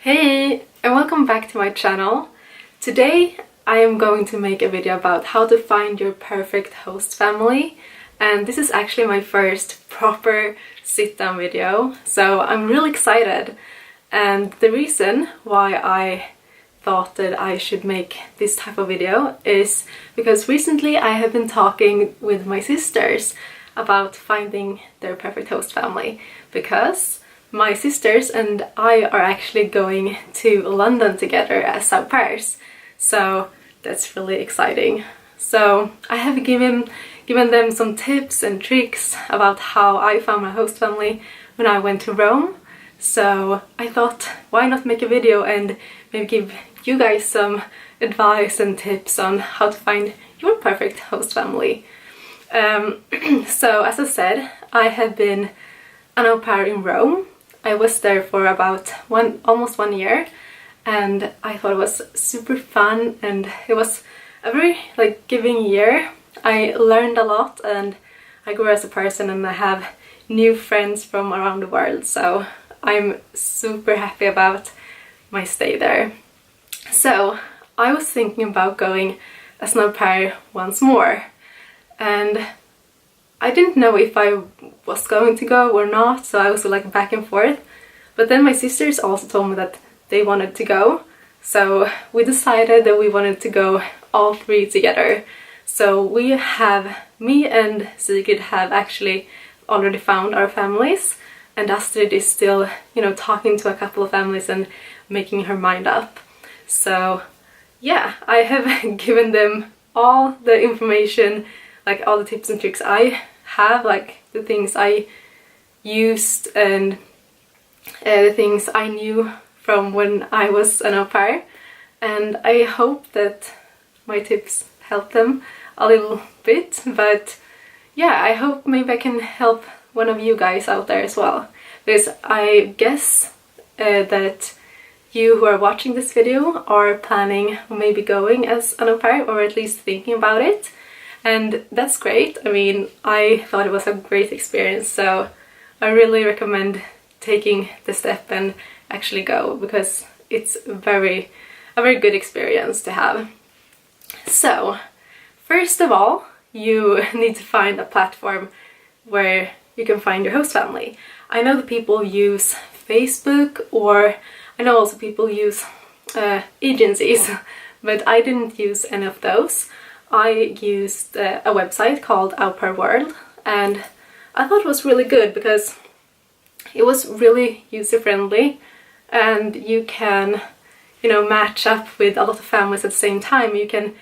Hey, and welcome back to my channel. Today I am going to make a video about how to find your perfect host family, and this is actually my first proper sit-down video, so I'm really excited. And the reason why I thought that I should make this type of video is because recently I have been talking with my sisters about finding their perfect host family, because my sisters and I are actually going to London together as au pairs, so that's really exciting. So I have given them some tips and tricks about how I found my host family when I went to Rome. So I thought, why not make a video and maybe give you guys some advice and tips on how to find your perfect host family. So as I said, I have been an au pair in Rome. I was there for about almost 1 year, and I thought it was super fun, and it was a very giving year. I learned a lot and I grew as a person, and I have new friends from around the world, so I'm super happy about my stay there. So I was thinking about going as an au pair once more, and I didn't know if I was going to go or not, so I was back and forth. But then my sisters also told me that they wanted to go, so we decided that we wanted to go all three together. So me and Sigrid have actually already found our families, and Astrid is still, talking to a couple of families and making her mind up. So yeah, I have given them all the information, all the tips and tricks I have, the things I used and the things I knew from when I was an au pair, and I hope that my tips help them a little bit. But yeah, I hope maybe I can help one of you guys out there as well, because I guess that you who are watching this video are planning on maybe going as an au pair, or at least thinking about it. And that's great. I mean, I thought it was a great experience, so I really recommend taking the step and actually go, because it's a very good experience to have. So first of all, you need to find a platform where you can find your host family. I know that people use Facebook, or I know also people use agencies, but I didn't use any of those. I used a website called Au Pair World, and I thought it was really good because it was really user-friendly, and you can, match up with a lot of families at the same time. You can,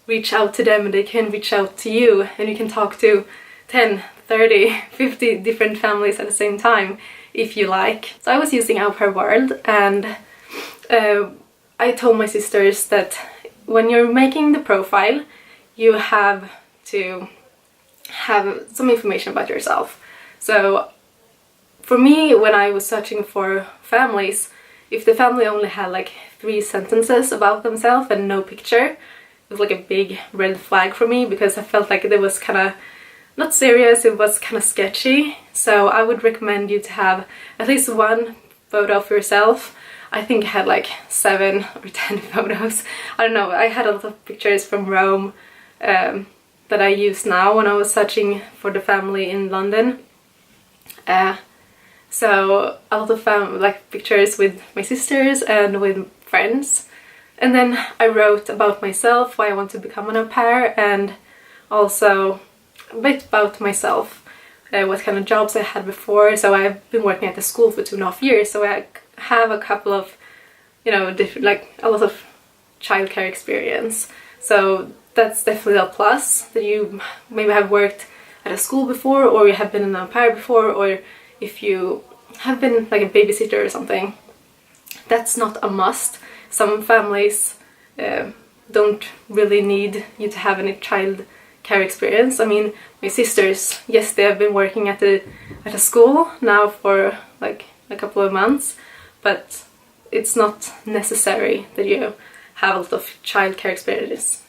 reach out to them and they can reach out to you, and you can talk to 10, 30, 50 different families at the same time if you like. So I was using Au Pair World, and I told my sisters that when you're making the profile, you have to have some information about yourself. So for me, when I was searching for families, if the family only had 3 sentences about themselves and no picture, it was a big red flag for me, because I felt like it was kind of not serious, it was kind of sketchy. So I would recommend you to have at least 1 photo of yourself. I think I had 7 or 10 photos. I don't know, I had a lot of pictures from Rome that I use now when I was searching for the family in London. So a lot of pictures with my sisters and with friends. And then I wrote about myself, why I want to become an au pair, and also a bit about myself, what kind of jobs I had before. So I've been working at the school for 2.5 years, so I have a couple of, different, a lot of childcare experience. So that's definitely a plus, that you maybe have worked at a school before, or you have been an au pair before, or if you have been a babysitter or something. That's not a must. Some families don't really need you to have any child care experience. I mean, my sisters, yes, they have been working at a school now for a couple of months, but it's not necessary that you have a lot of childcare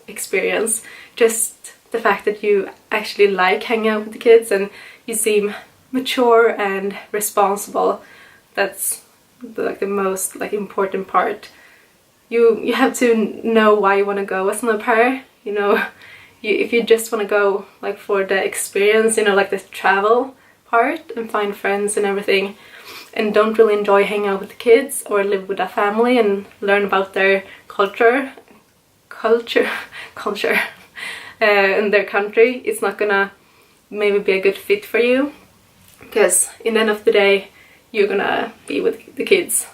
experience. Just the fact that you actually like hanging out with the kids and you seem mature and responsible, that's the most like important part. You have to know why you want to go as an au pair. You know, if you just want to go like for the experience, you know, like the travel part and find friends and everything, and don't really enjoy hanging out with the kids or live with a family and learn about their culture in their country, it's not gonna maybe be a good fit for you, because in the end of the day you're gonna be with the kids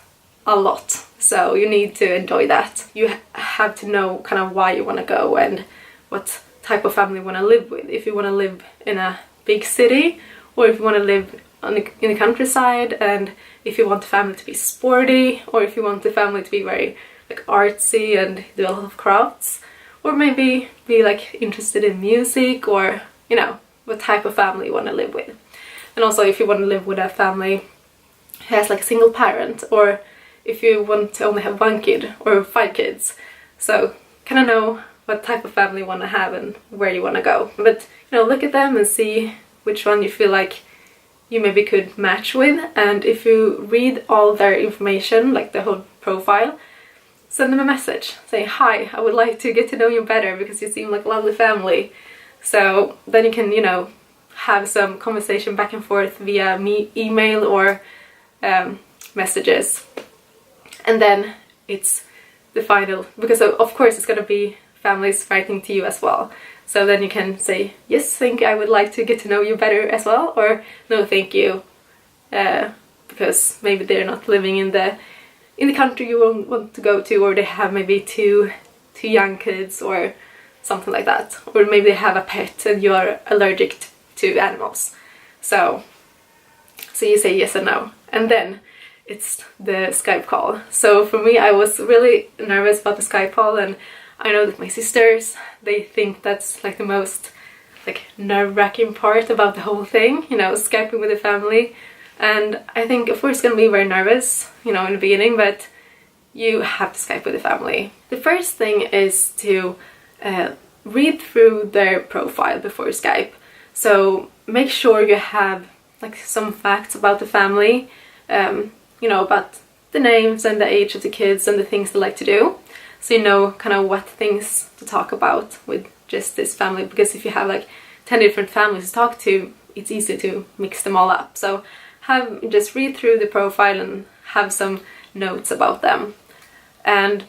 a lot, so you need to enjoy that. You have to know kind of why you want to go and what type of family you want to live with. If you want to live in a big city, or if you want to live in the countryside, and if you want the family to be sporty, or if you want the family to be very like artsy and do a lot of crafts, or maybe be like interested in music, or you know, what type of family you want to live with. And also if you want to live with a family who has like a single parent, or if you want to only have one kid or 5 kids. So kind of know what type of family you want to have and where you want to go. But you know, look at them and see which one you feel like you maybe could match with, and if you read all their information, like the whole profile, send them a message. Say, hi, I would like to get to know you better because you seem like a lovely family. So then you can, you know, have some conversation back and forth via email or messages. And then it's the final, because of course it's going to be families writing to you as well. So then you can say, yes, thank you, I would like to get to know you better as well, or no, thank you, because maybe they're not living in the country you want to go to, or they have maybe two young kids or something like that, or maybe they have a pet and you are allergic to animals. So you say yes or no, and then it's the Skype call. So for me, I was really nervous about the Skype call, and I know that my sisters, they think that's like the most like nerve-wracking part about the whole thing, you know, Skyping with the family. And I think of course it's gonna be very nervous, you know, in the beginning, but you have to Skype with the family. The first thing is to read through their profile before Skype. So make sure you have like some facts about the family, you know, about the names and the age of the kids and the things they like to do. So you know kind of what things to talk about with just this family, because if you have like 10 different families to talk to, it's easy to mix them all up. So just read through the profile and have some notes about them. And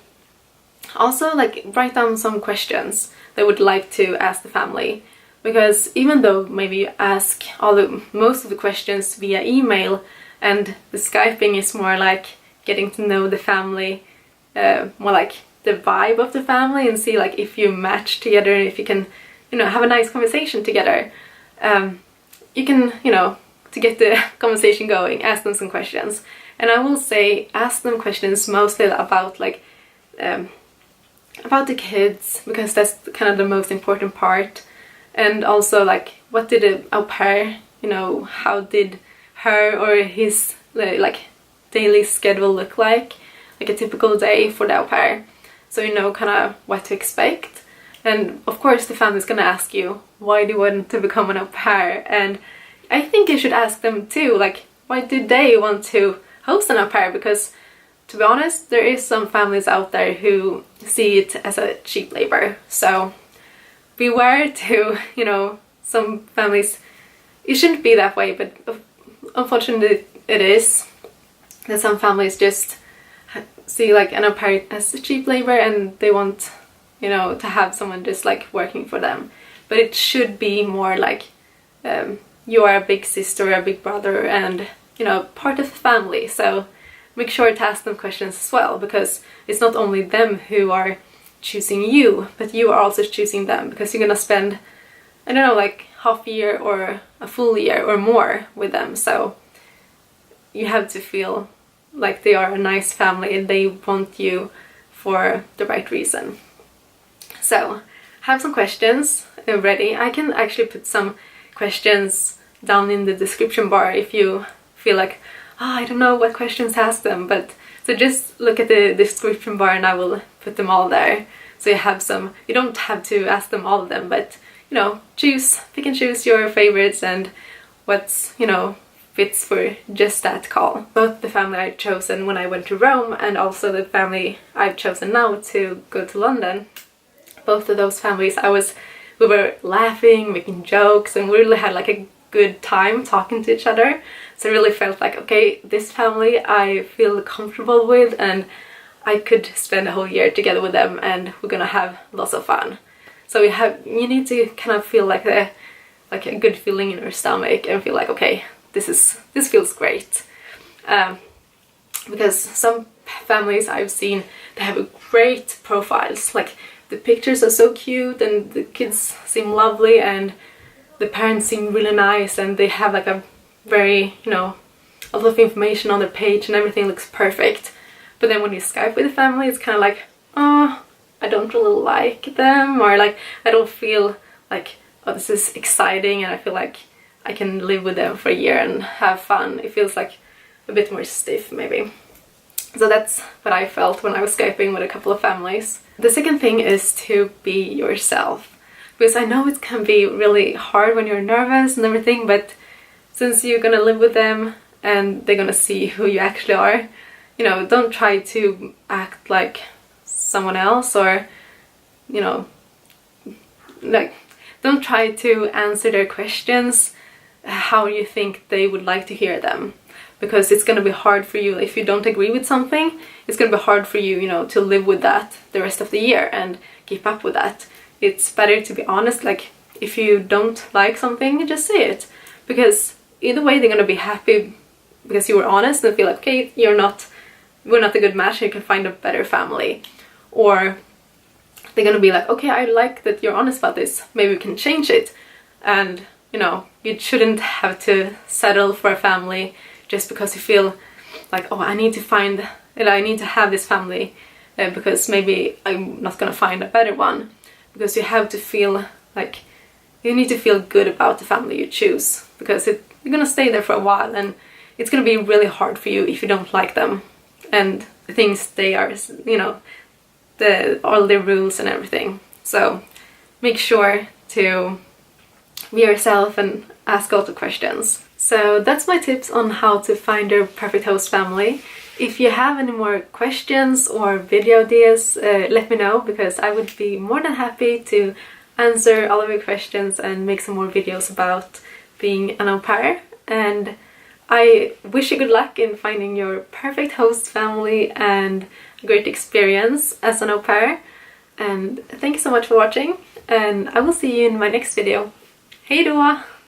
also like write down some questions they would like to ask the family, because even though maybe you ask most of the questions via email, and the Skyping is more like getting to know the family, more like the vibe of the family, and see like if you match together and if you can, you know, have a nice conversation together. You can, you know, to get the conversation going, ask them some questions. And I will say ask them questions mostly about like about the kids, because that's kind of the most important part. And also like, what did an au pair, you know, how did her or his like daily schedule look like a typical day for the au pair, so you know kind of what to expect. And of course the family's gonna ask you, why do you want to become an au pair? And I think you should ask them too, like, why do they want to host an au pair? Because to be honest, there is some families out there who see it as a cheap labor. So beware to, you know, some families, it shouldn't be that way, but unfortunately it is. That some families just see like an au pair as a cheap labor, and they want, you know, to have someone just like working for them. But it should be more like you are a big sister or a big brother, and you know, part of the family. So make sure to ask them questions as well, because it's not only them who are choosing you, but you are also choosing them, because you're gonna spend, I don't know, like half a year or a full year or more with them. So you have to feel like they are a nice family and they want you for the right reason. So have some questions ready. I can actually put some questions down in the description bar if you feel like, I don't know what questions to ask them, but so just look at the description bar and I will put them all there. So you have some, you don't have to ask them all of them, but you know, pick and choose your favorites and what's, you know, fits for just that call. Both the family I'd chosen when I went to Rome and also the family I've chosen now to go to London, both of those families we were laughing, making jokes, and we really had like a good time talking to each other. So I really felt like, okay, this family I feel comfortable with and I could spend a whole year together with them and we're gonna have lots of fun. So you need to kind of feel like a good feeling in your stomach and feel like, okay, this feels great. Because some families I've seen, they have great profiles, like the pictures are so cute and the kids seem lovely and the parents seem really nice and they have like a very, a lot of information on their page and everything looks perfect. But then when you Skype with the family, it's kind of like, oh, I don't really like them, or like I don't feel like, oh, this is exciting and I feel like I can live with them for a year and have fun. It feels like a bit more stiff maybe. So that's what I felt when I was Skyping with a couple of families. The second thing is to be yourself, because I know it can be really hard when you're nervous and everything, but since you're gonna live with them and they're gonna see who you actually are, don't try to act like someone else, or like don't try to answer their questions how you think they would like to hear them, because it's going to be hard for you. If you don't agree with something, it's going to be hard for you, to live with that the rest of the year and keep up with that. It's better to be honest. Like, if you don't like something, just say it, because either way they're going to be happy because you were honest and feel like, okay, we're not a good match, you can find a better family. Or they're going to be like, okay, I like that you're honest about this, maybe we can change it. And you shouldn't have to settle for a family just because you feel like, oh, I need to have this family because maybe I'm not gonna find a better one. Because you have to feel like you need to feel good about the family you choose, because you're gonna stay there for a while and it's gonna be really hard for you if you don't like them and the things they are, all their rules and everything. So make sure to be yourself and ask all the questions. So that's my tips on how to find your perfect host family. If you have any more questions or video ideas, let me know, because I would be more than happy to answer all of your questions and make some more videos about being an au pair. And I wish you good luck in finding your perfect host family and a great experience as an au pair. And thank you so much for watching, and I will see you in my next video. Hej då!